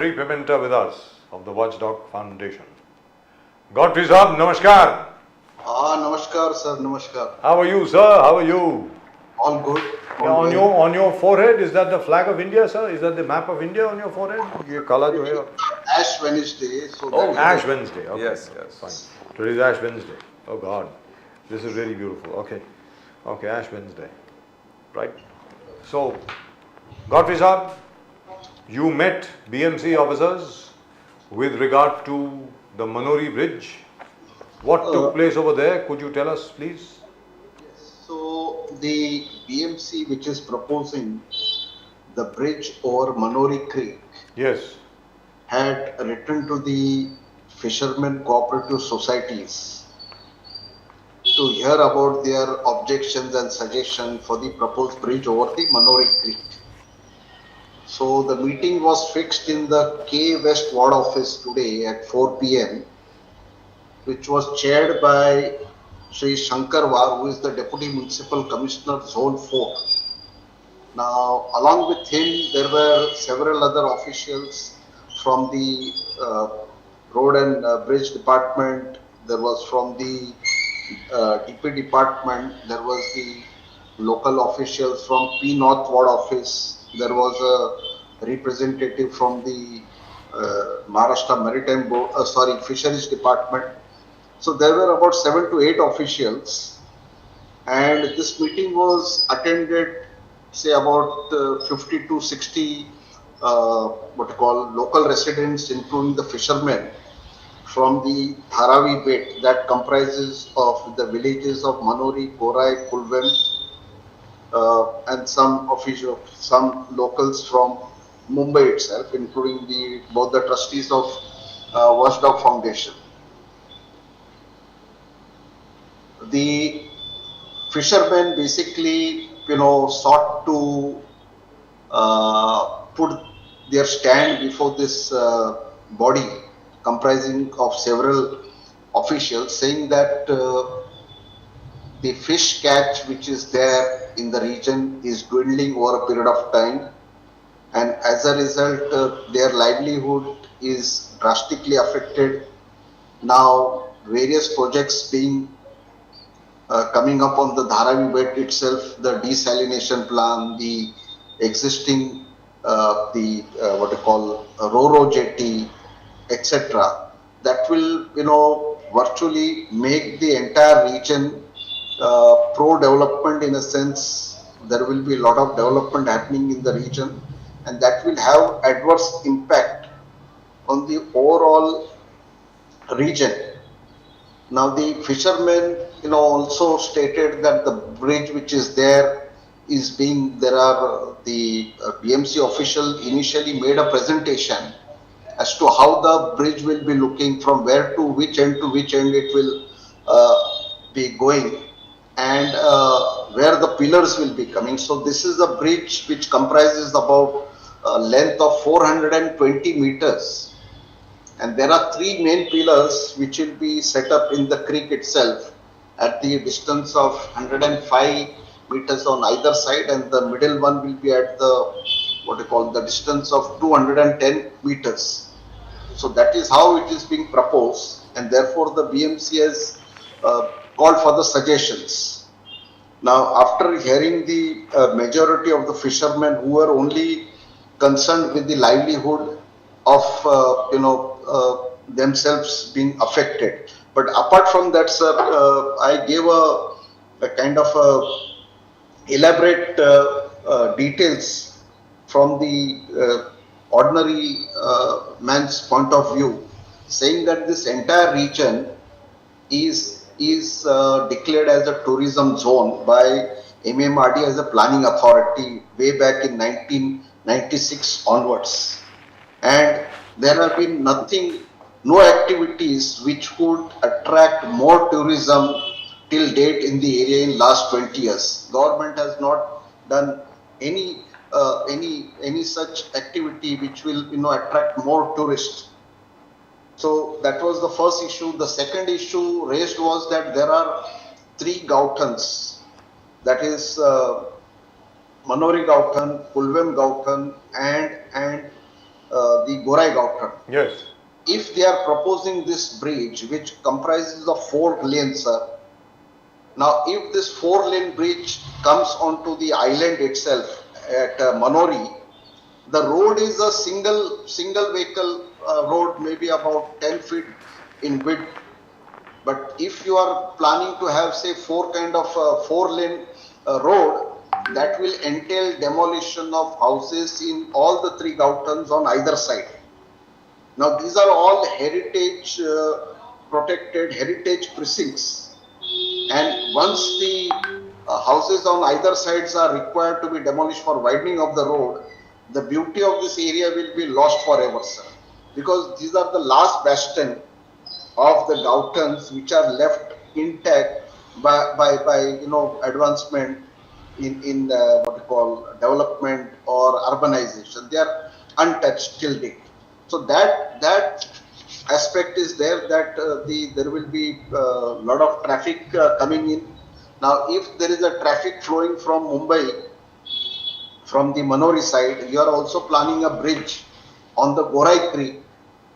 Pimenta with us of the Watchdog Foundation. Godfrey Saab, Namaskar. Namaskar, sir. Namaskar. How are you, sir? How are you? All good. On your forehead, is that the flag of India, sir? Is that the map of India on your forehead? Ye kala jo hai. Ash Wednesday. So Oh, Ash Wednesday. Okay. Yes. Fine. Today is Ash Wednesday. Oh God, this is really beautiful. Okay, Ash Wednesday. Right. So, Godfrey Saab, you met BMC officers with regard to the Manori bridge. What took place over there? Could you tell us, please? So the BMC, which is proposing the bridge over Manori Creek, Yes. had written to the fishermen cooperative societies to hear about their objections and suggestions for the proposed bridge over the Manori Creek. So the meeting was fixed in the K West Ward office today at 4 p.m., which was chaired by Sri Shankarwar, who is the Deputy Municipal Commissioner, Zone 4. Now, along with him, there were several other officials from the Road and Bridge Department. There was from the DP Department. There was the local officials from P North Ward office. There was a representative from the Maharashtra Maritime Board, Fisheries Department. So there were about 7 to 8 officials, and this meeting was attended, say about 50 to 60 local residents, including the fishermen from the Dharavi belt that comprises of the villages of Manori, GORAI, KULVEM, and some locals from Mumbai itself, including both the trustees of Watchdog Foundation. The fishermen basically, sought to put their stand before this body comprising of several officials, saying that the fish catch which is there in the region is dwindling over a period of time, and as a result their livelihood is drastically affected. Now various projects being coming up on the Dharavi bed itself, the desalination plant, the existing Ro-Ro jetty, etc. That will virtually make the entire region pro-development in a sense. There will be a lot of development happening in the region, and that will have adverse impact on the overall region. Now the fishermen also stated that the bridge which is there is the BMC official initially made a presentation as to how the bridge will be looking, from where to which end it will be going, and where the pillars will be coming. So this is a bridge which comprises about a length of 420 meters. And there are 3 main pillars which will be set up in the creek itself at the distance of 105 meters on either side, and the middle one will be at the distance of 210 meters. So that is how it is being proposed, and therefore the BMC has called for the suggestions. Now, after hearing the majority of the fishermen who were only concerned with the livelihood of themselves being affected. But apart from that, sir, I gave a kind of elaborate details from the ordinary man's point of view, saying that this entire region is declared as a tourism zone by MMRD as a planning authority way back in 1996 onwards. And there have been no activities which could attract more tourism till date in the area in last 20 years. Government has not done any such activity which will attract more tourists. So that was the first issue. The second issue raised was that there are 3 Gautans, that is Manori Gautan, KULVEM Gautan, and the GORAI Gautam. Yes. If they are proposing this bridge, which comprises of 4 lanes, sir. Now, if this 4-lane bridge comes onto the island itself at Manori, the road is a single vehicle road, maybe about 10 feet in width. But if you are planning to have, say, 4-lane road, that will entail demolition of houses in all the 3 Gautams on either side. Now, these are all heritage protected heritage precincts, and once the houses on either sides are required to be demolished for widening of the road, the beauty of this area will be lost forever, sir. Because these are the last bastion of the Gautams which are left intact by advancement in what we call development or urbanization. They are untouched till date. So that aspect is there, that there will be a lot of traffic coming in. Now, if there is a traffic flowing from Mumbai, from the Manori side, you are also planning a bridge on the GORAI Creek.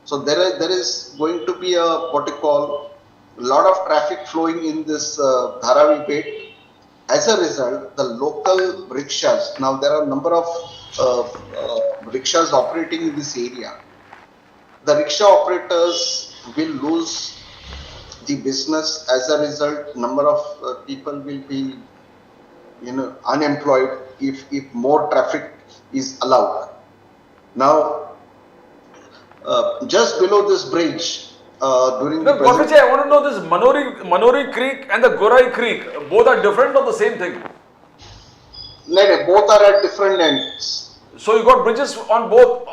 So there is going to be a what you call lot of traffic flowing in this Dharavi belt. As a result, the local rickshaws, now there are a number of rickshaws operating in this area. The rickshaw operators will lose the business. As a result, number of people will be unemployed if more traffic is allowed. Now, just below this bridge, during the Godfrey, I want to know this Manori Creek and the GORAI Creek, both are different or the same thing? No, both are at different ends. So you got bridges on both?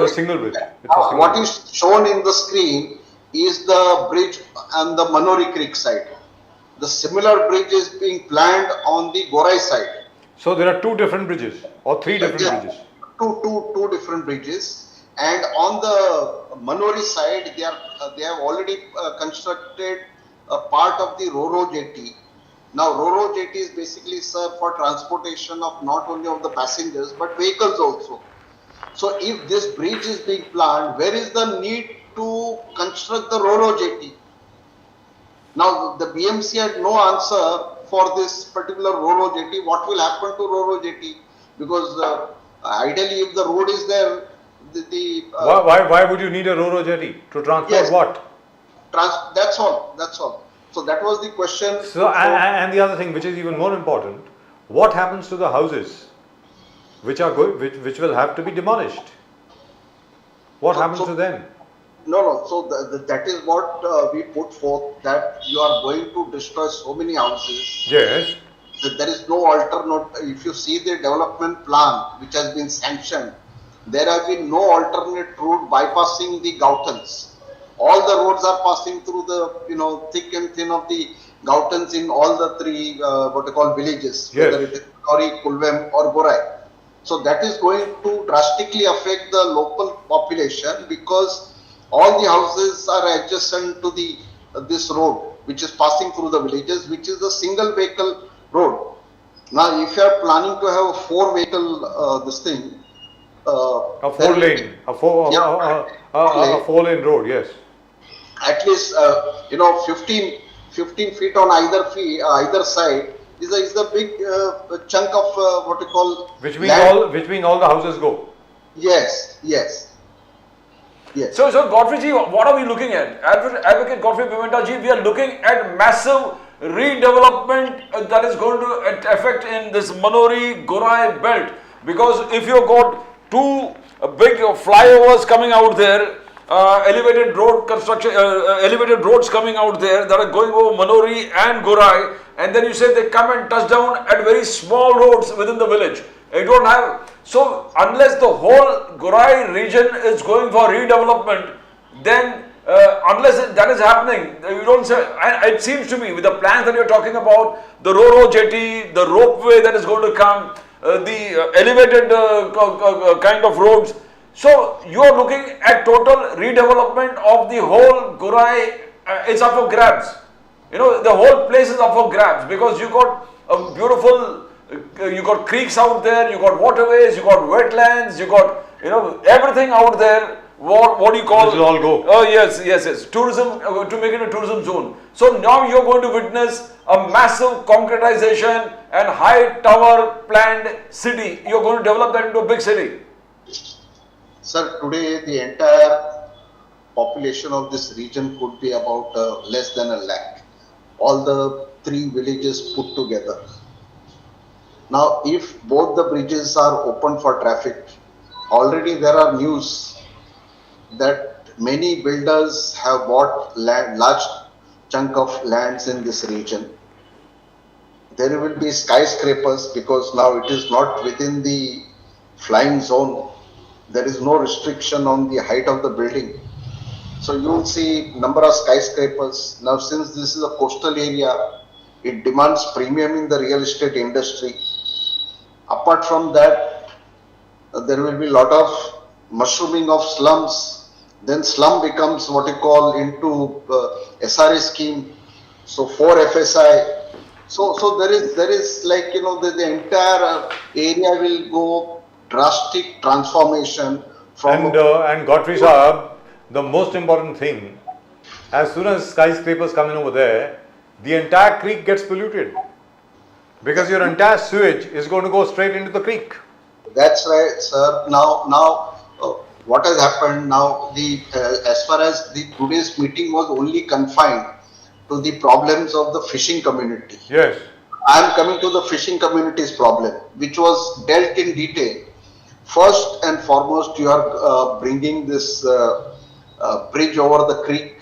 It's a single bridge. What is shown in the screen is the bridge on the Manori Creek side. The similar bridge is being planned on the GORAI side. So there are 2 different bridges or 3 different bridges? Two different bridges. And on the Manori side, they have already constructed a part of the Ro-Ro jetty. Now, Ro-Ro jetty is basically served for transportation of not only of the passengers but vehicles also. So, if this bridge is being planned, where is the need to construct the Ro-Ro jetty? Now, the BMC had no answer for this particular Ro-Ro jetty. What will happen to Ro-Ro jetty? Because ideally, if the road is there, why would you need a Ro-Ro jetty? To transport what? That's all. So that was the question. So and the other thing, which is even more important, what happens to the houses which which will have to be demolished? What happens to them? No. So that is what we put forth, that you are going to destroy so many houses. Yes. That there is no alternate. If you see the development plan which has been sanctioned, there have been no alternate route bypassing the Gautams. All the roads are passing through the thick and thin of the Gautams in all the 3 what you call villages, yes. whether it is Manori, KULVEM or GORAI. So that is going to drastically affect the local population, because all the houses are adjacent to this road which is passing through the villages, which is a single vehicle road. Now, if you are planning to have a 4-vehicle a 4-lane, a 4-lane road, yes. At least 15 feet on either side is a big chunk of what you call which means all the houses go. Yes. So Godfrey ji, what are we looking at? Advocate Godfrey Pimenta ji, we are looking at massive redevelopment that is going to affect in this Manori GORAI belt, because if you've got 2 big flyovers coming out there, elevated roads coming out there that are going over Manori and GORAI, and then you say they come and touch down at very small roads within the village. You don't have, so unless the whole GORAI region is going for redevelopment, then unless that is happening, you don't say. It seems to me, with the plans that you're talking about, the Ro-Ro jetty, the ropeway that is going to come, the elevated kind of roads. So you are looking at total redevelopment of the whole GORAI. It's up for grabs. The whole place is up for grabs, because you got a beautiful, you got creeks out there, you got waterways, you got wetlands, you got everything out there. What do you call? This will all go. Oh yes. Tourism, to make it a tourism zone. So now you're going to witness a massive concretization and high tower planned city. You're going to develop that into a big city. Sir, today the entire population of this region could be about less than a lakh. All the 3 villages put together. Now, if both the bridges are open for traffic, already there are news that many builders have bought large chunk of lands in this region. There will be skyscrapers because now it is not within the flying zone. There is no restriction on the height of the building. So you will see number of skyscrapers. Now since this is a coastal area, it demands premium in the real estate industry. Apart from that, there will be a lot of mushrooming of slums. Then slum becomes what you call into SRA scheme. So 4 FSI. So there is like the entire area will go drastic transformation from And Godfrey Saab, the most important thing, as soon as skyscrapers come in over there, the entire creek gets polluted because your entire sewage is going to go straight into the creek. That's right, sir. Now, what has happened now? As far as today's meeting was only confined to the problems of the fishing community. Yes. I am coming to the fishing community's problem, which was dealt in detail. First and foremost, you are bringing this bridge over the creek.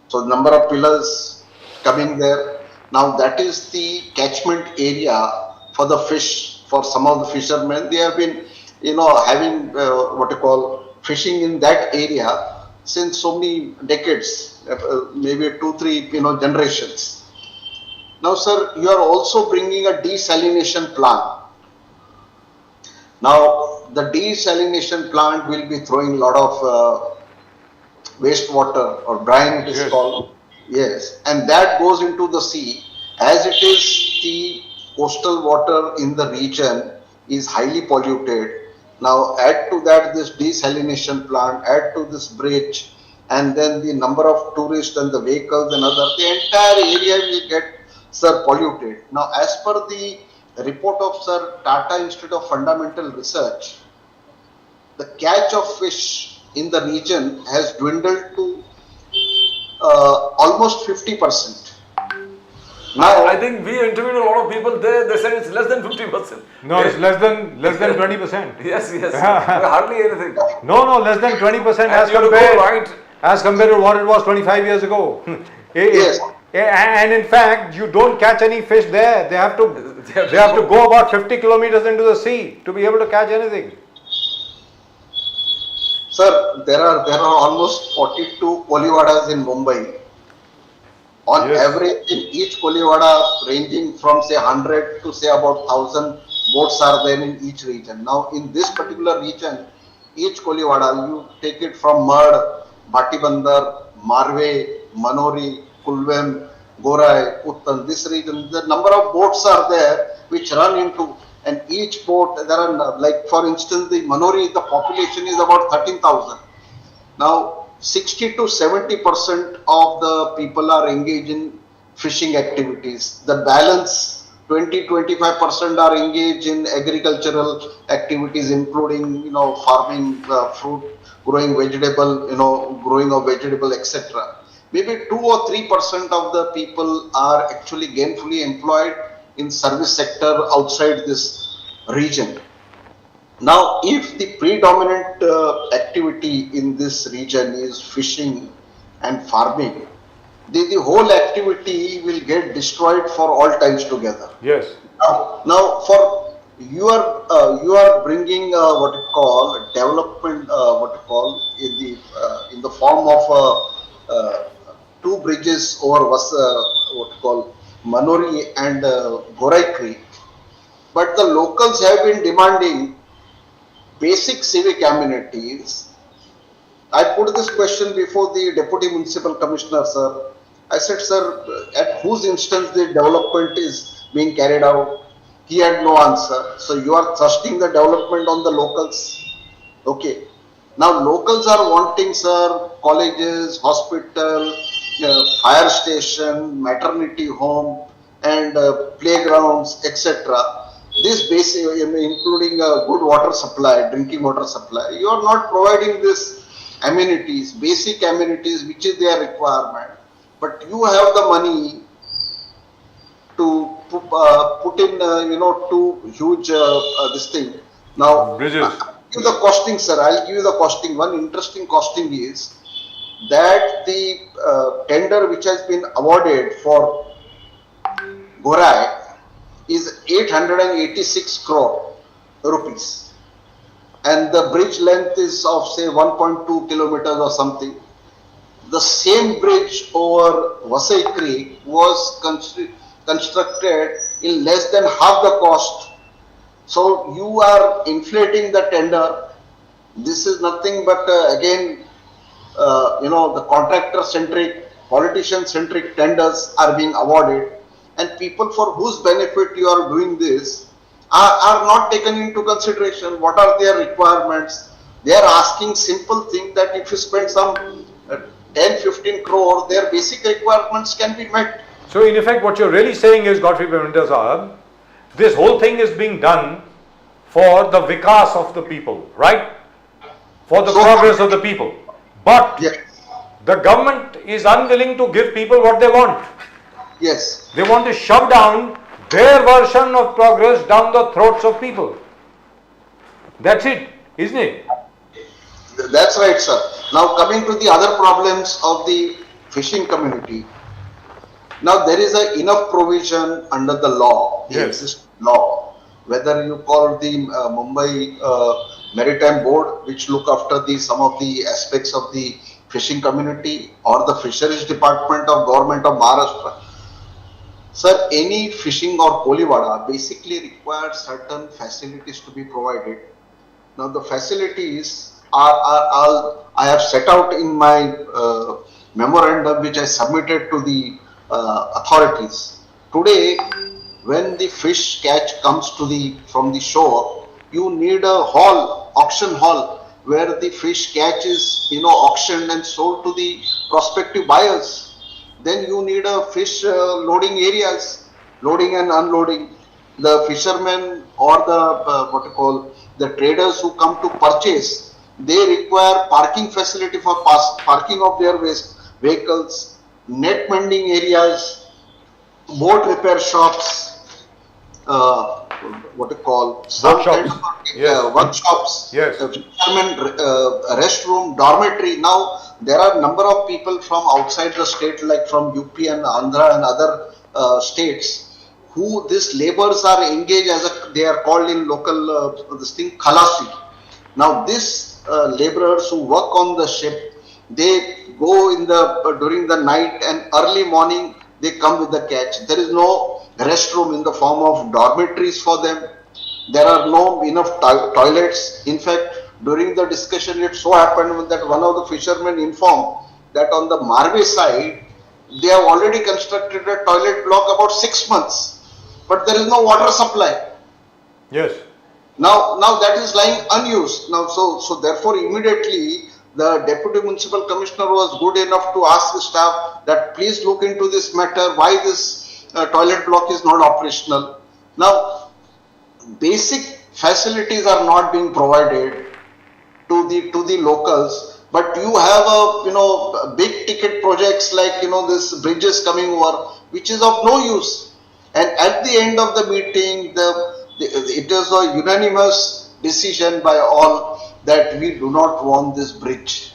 So, number of pillars coming there. Now, that is the catchment area for the fish. For some of the fishermen, they have been, having what you call fishing in that area since so many decades, maybe 2-3 generations. Now, sir, you are also bringing a desalination plant. Now, the desalination plant will be throwing a lot of wastewater or brine, it is Yes. called. Yes, and that goes into the sea. As it is, the coastal water in the region is highly polluted. Now, add to that this desalination plant, add to this bridge, and then the number of tourists and the vehicles and other, the entire area will get, sir, polluted. Now, as per the report of Sir Tata Institute of Fundamental Research, the catch of fish in the region has dwindled to almost 50%. Now, I think we interviewed a lot of people there. They said it's less than 50%. No, it's less than 20%. Yes. Hardly anything. No, less than 20% And you go right. as compared to what it was 25 years ago. Yes. And in fact, you don't catch any fish there. They have to go about 50 kilometers into the sea to be able to catch anything. sir, there are almost 42 koliwadas in Mumbai. On Yes. average, in each kolivada ranging from say 100 to say about 1000 boats are there in each region. Now, in this particular region, each kolivada, you take it from Mad, Bhatibandar, Marve, Manori, KULVEM, GORAI, Uttan, this region, the number of boats are there which run into, and each boat, there are like for instance the Manori, the population is about 13,000. Now 60 to 70% of the people are engaged in fishing activities. The balance 20-25% are engaged in agricultural activities, including farming, fruit, growing vegetable, growing of vegetable, etc. Maybe 2 or 3% of the people are actually gainfully employed in service sector outside this region. Now, if the predominant activity in this region is fishing and farming, the whole activity will get destroyed for all times together. Yes. Now for you are bringing what you call development, in the form of 2 bridges over what you call Manori and GORAI Creek, but the locals have been demanding basic civic amenities. I put this question before the Deputy Municipal Commissioner, sir. I said, sir, at whose instance the development is being carried out? He had no answer. So you are thrusting the development on the locals. Okay. Now locals are wanting, sir, colleges, hospital, fire station, maternity home, and playgrounds, etc. This basic, including good water supply, drinking water supply. You are not providing this amenities, basic amenities, which is their requirement. But you have the money to put in, two huge this thing. Now, Bridges. give the costing, sir. I'll give you the costing. One interesting costing is that the tender which has been awarded for GORAI is 886 crore rupees, and the bridge length is of say 1.2 kilometers or something. The same bridge over Vasai Creek was constructed in less than half the cost. So you are inflating the tender. This is nothing but again, the contractor-centric, politician-centric tenders are being awarded, and people for whose benefit you are doing this are not taken into consideration. What are their requirements? They are asking simple thing that if you spend some 10-15 crore, their basic requirements can be met. So in effect what you're really saying is, Godfrey Pimenta Sahab, this whole thing is being done for the vikas of the people, right? For the progress of the people. But Yes. the government is unwilling to give people what they want. Yes. They want to shove down their version of progress down the throats of people. That's it, isn't it? That's right, sir. Now coming to the other problems of the fishing community. Now there is enough provision under the law, the Yes. existing law, whether you call the Mumbai Maritime Board, which look after some of the aspects of the fishing community, or the Fisheries Department of Government of Maharashtra. Sir, any fishing or kolivada basically requires certain facilities to be provided. Now the facilities are I have set out in my memorandum which I submitted to the authorities. Today, when the fish catch comes from the shore, you need a hall, auction hall, where the fish catch is auctioned and sold to the prospective buyers. Then you need a fish loading areas, loading and unloading. The fishermen or the traders who come to purchase, they require parking facility for parking of their vehicles, net mending areas, boat repair shops, some kind of Yes. workshops, Yes. fishermen restroom, dormitory. Now there are number of people from outside the state, like from UP and Andhra and other states, who these laborers are engaged they are called in local khalasi. Now these laborers who work on the ship, they go during the night and early morning they come with the catch. There is no restroom in the form of dormitories for them. There are no enough toilets. In fact, during the discussion, it so happened that one of the fishermen informed that on the Marve side, they have already constructed a toilet block about 6 months, but there is no water supply. Yes. Now that is lying unused. Now, so therefore, immediately the deputy municipal commissioner was good enough to ask the staff that please look into this matter. Why this toilet block is not operational? Now, basic facilities are not being provided to the locals, but you have big ticket projects like this bridges coming over, which is of no use. And at the end of the meeting, it is a unanimous decision by all that we do not want this bridge.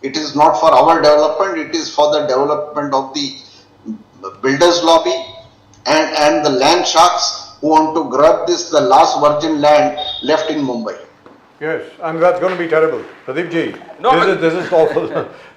It is not for our development, it is for the development of the builders lobby and the land sharks who want to grab the last virgin land left in Mumbai. Yes, and that's going to be terrible. Pradeep ji, No, this is awful.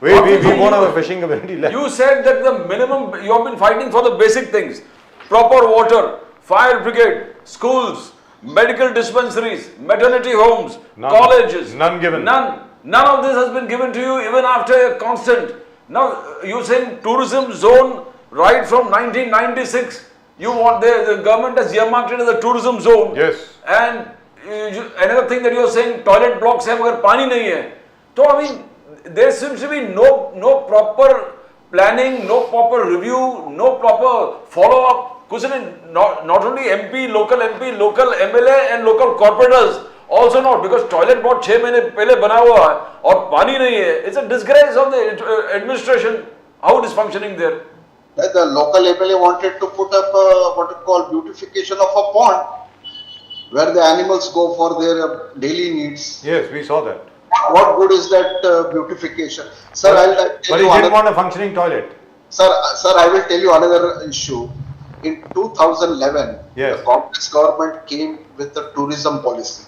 we won't have a fishing community left. You said that the minimum, you have been fighting for the basic things. Proper water, fire brigade, schools, medical dispensaries, maternity homes, None. colleges. None given. None of this has been given to you even after a constant. Now you saying tourism zone right from 1996. You want the government has earmarked it as a tourism zone. Yes. And another thing that you are saying, toilet blocks hai magar pani nahi hai. So I mean, there seems to be no proper planning, no proper review, no proper follow up. कुछ नहीं, not only MP, local MLA and local corporators also not, because toilet board 6 महीने पहले बना हुआ है और पानी नहीं है. It's a disgrace of the administration. How it is functioning there? The local MLA wanted to put up what you call beautification of a pond where the animals go for their daily needs. Yes, we saw that. What good is that beautification? Sir, I'll tell But you he didn't another, want a functioning toilet. sir, I will tell you another issue. In 2011, Yes. the Congress government came with the tourism policy.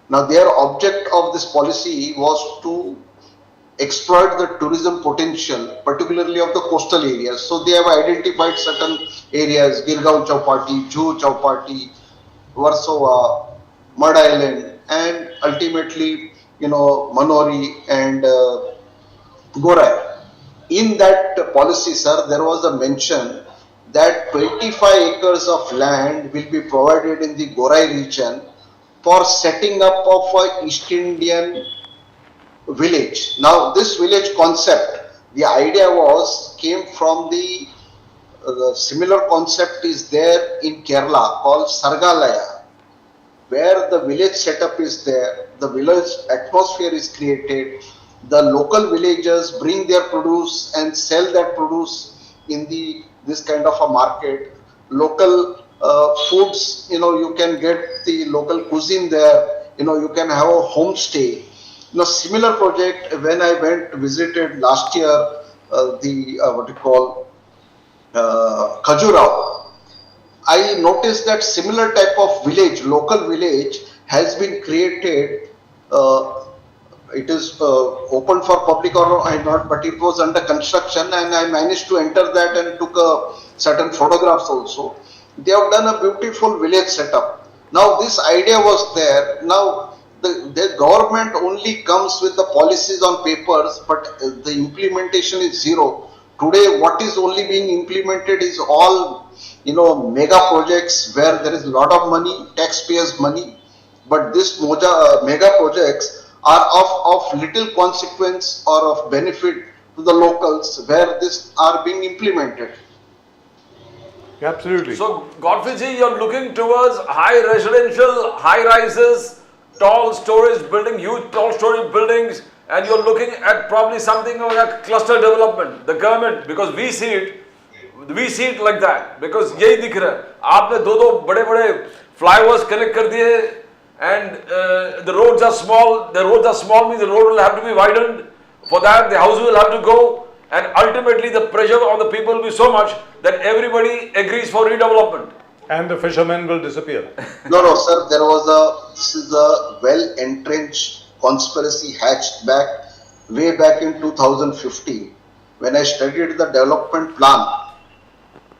Now, their object of this policy was to exploit the tourism potential, particularly of the coastal areas. So, they have identified certain areas, Girgaon Chowpatty, Juhu Chowpatty, Warsaw, Mud Island, and ultimately, Manori and GORAI. In that policy, sir, there was a mention that 25 acres of land will be provided in the GORAI region for setting up of a East Indian village. Now, this village concept, the idea came from the similar concept is there in Kerala called Sargalaya, where the village setup is there, the village atmosphere is created, the local villagers bring their produce and sell that produce in this kind of a market. Local foods, you can get the local cuisine there, you can have a homestay. Similar project when I visited last year Khajuraho, I noticed that similar type of village, local village, has been created. It is open for public or not, but it was under construction, and I managed to enter that and took certain photographs also. They have done a beautiful village setup. Now, this idea was there. Now, the government only comes with the policies on papers, but the implementation is zero. Today, what is only being implemented is all, mega projects where there is a lot of money, taxpayers' money, but this mega projects are of little consequence or of benefit to the locals where this are being implemented. Absolutely. So, Godfrey ji, you're looking towards high residential, high rises, tall storage building, huge tall storage buildings, and you're looking at probably something like cluster development, the government, because we see it like that, because यही दिख रहा है. आपने दो बड़े flyovers connect कर दिए, and the roads are small. The roads are small means the road will have to be widened. For that, the houses will have to go, and ultimately the pressure on the people will be so much that everybody agrees for redevelopment. And the fishermen will disappear. No, sir. This is a well-entrenched conspiracy hatched way back in 2015, when I studied the development plan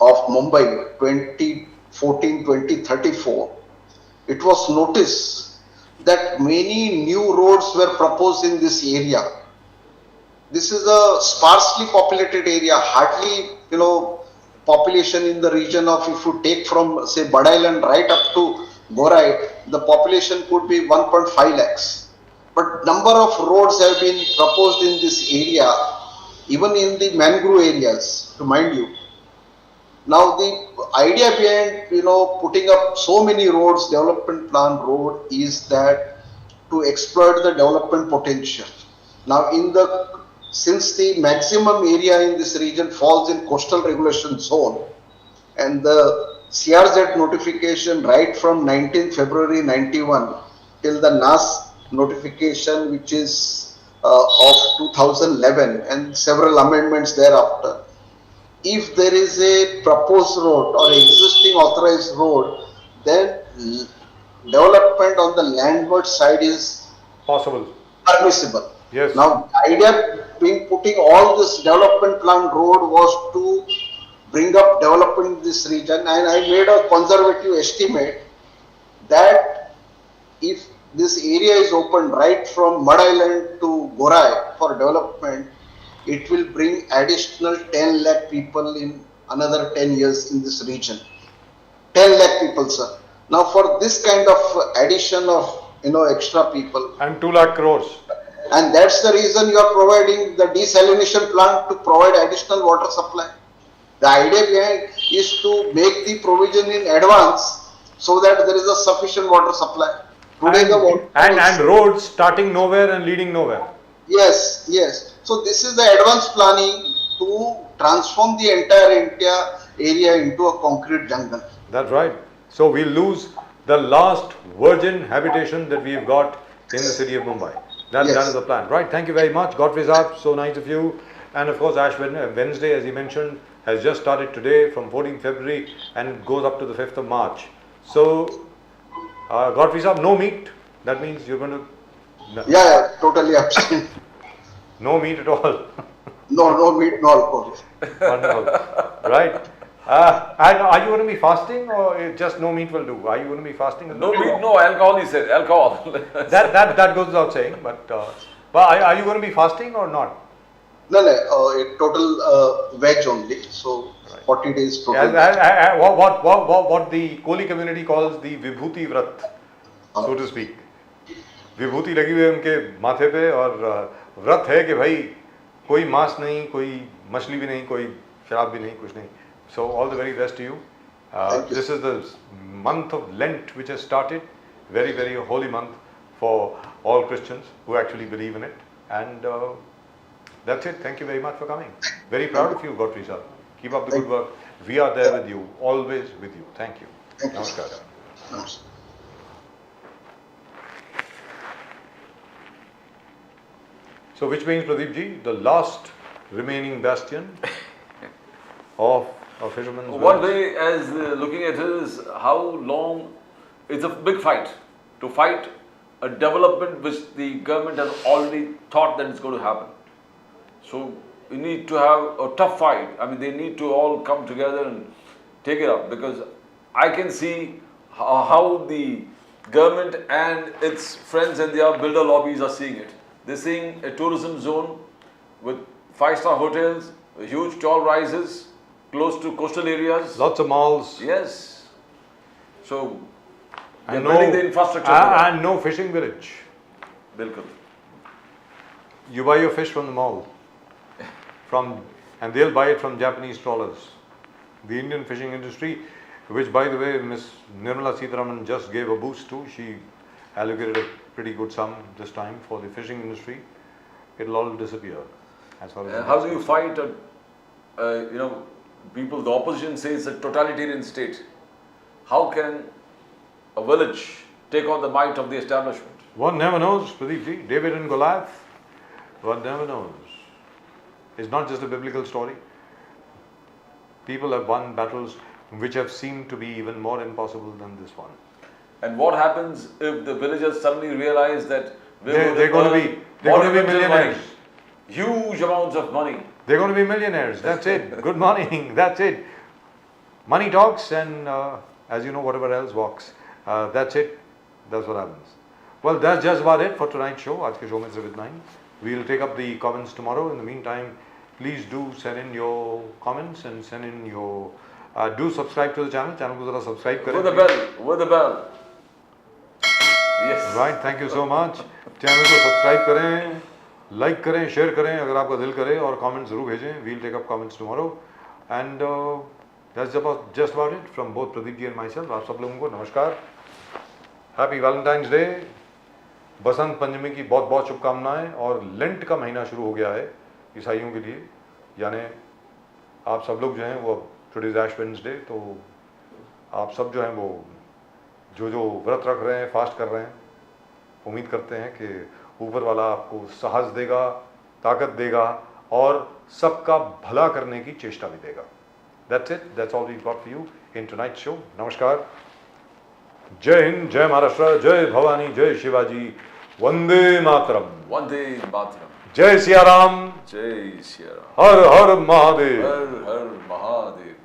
of Mumbai 2014-2034. It was noticed that many new roads were proposed in this area. This is a sparsely populated area, hardly, population in the region of, if you take from, say, Mud Island right up to GORAI, the population could be 1.5 lakhs. But number of roads have been proposed in this area, even in the mangrove areas, to mind you. Now, the idea behind, putting up so many roads, development plan road, is that to exploit the development potential. Now, since the maximum area in this region falls in coastal regulation zone, and the CRZ notification right from 19th February 91 till the NAS notification, which is of 2011, and several amendments thereafter. If there is a proposed road or existing authorized road, then development on the landward side is possible, permissible. Yes. Now, the idea being putting all this development plan road was to bring up development in this region, and I made a conservative estimate that if this area is opened right from Mud Island to GORAI for development, it will bring additional 10 lakh people in another 10 years in this region. 10 lakh people, sir. Now for this kind of addition of extra people, And 2 lakh crores. and that's the reason you are providing the desalination plant to provide additional water supply. The idea behind is to make the provision in advance so that there is a sufficient water supply. Today the water And roads starting nowhere and leading nowhere. Yes, yes. So this is the advanced planning to transform the entire India area into a concrete jungle. That's right. So we lose the last virgin habitation that we've got in the city of Mumbai. That is the plan. Right. Thank you very much. Godfrey Saab, so nice of you. And of course, Ash Wednesday, as you mentioned, has just started today from 14th February and goes up to the 5th of March. So, Godfrey Saab, no meat. That means you're going to... No. Yeah, totally abstain. No meat at all. No meat, no alcohol. Wonderful. Right. And are you going to be fasting, or just no meat will do? Are you going to be fasting? No meat, no alcohol, he said. Alcohol. that goes without saying. But are you going to be fasting or not? No, a total veg only. So 40 days total. What the Koli community calls the Vibhuti Vrat, so to speak. विभूति लगी हुई है उनके माथे पे और व्रत है कि भाई कोई मांस नहीं, कोई मछली भी नहीं, कोई शराब भी नहीं, कुछ नहीं. So all the very best to you. This is the month of Lent which has started. Very, very holy month for all Christians who actually believe in it. And that's it. Thank you very much for coming. Very proud of you, Godfrey sir. Keep up the good work. We are there with you, always with you. Thank you. Namaskar. Namaskar. So which means, Pradeep ji, the last remaining bastion of a fisherman's One village. way, as looking at it, is how long it's a big fight to fight a development which the government has already thought that it's going to happen. So you need to have a tough fight. I mean, they need to all come together and take it up, because I can see how the government and its friends and their builder lobbies are seeing it. They're seeing a tourism zone with 5-star hotels, huge tall rises, close to coastal areas. Lots of malls. Yes. So, they're And building the infrastructure. and no fishing village. Bilkul. You buy your fish from the mall, and they'll buy it from Japanese trawlers. The Indian fishing industry, which by the way Ms. Nirmala Sitharaman just gave a boost to, she allocated a pretty good sum this time for the fishing industry. It'll all disappear. As far as How do you fight people, the opposition says a totalitarian state. How can a village take on the might of the establishment? One never knows, Pradeep ji. David and Goliath. One never knows. It's not just a biblical story. People have won battles which have seemed to be even more impossible than this one. And what happens if the villagers suddenly realize that They're going to be millionaires. Huge amounts of money. They're going to be millionaires. That's it. Good morning. That's it. Money talks, and as you know, whatever else walks. That's it. That's what happens. Well, that's just about it for tonight's show. आज के show में सिर्फ इतना ही. We'll take up the comments tomorrow. In the meantime, please do send in your comments and send in your. Do subscribe to the channel. Channel को जरा subscribe करें. With the bell. With the bell. Yes. Right. Thank you so much. Channel को subscribe करें, like करें, share करें अगर आपका दिल करे, और कमेंट्स जरूर भेजें. We'll take up comments tomorrow. And that's just about it from both Pradeep ji and myself. आप सब लोगों को नमस्कार. Happy Valentine's Day. Basant Panchami की बहुत बहुत शुभकामनाएं. और लेंट का महीना शुरू हो गया है ईसाइयों के लिए, यानी आप सब लोग जो हैं वो टुडे इज ऐश वेडनेसडे, तो आप सब जो हैं वो जो व्रत रख रहे हैं, फास्ट कर रहे हैं, उम्मीद करते हैं कि ऊपर वाला आपको साहस देगा, ताकत देगा और सबका भला करने की चेष्टा भी देगा. That's it. That's all we've got for you in tonight's show. नमस्कार. जय हिंद, जय महाराष्ट्र, जय भवानी, जय शिवाजी, वंदे मातरम. वंदे मातरम. जय सिया राम. जय सिया राम. हर हर महादेव. हर हर महादेव.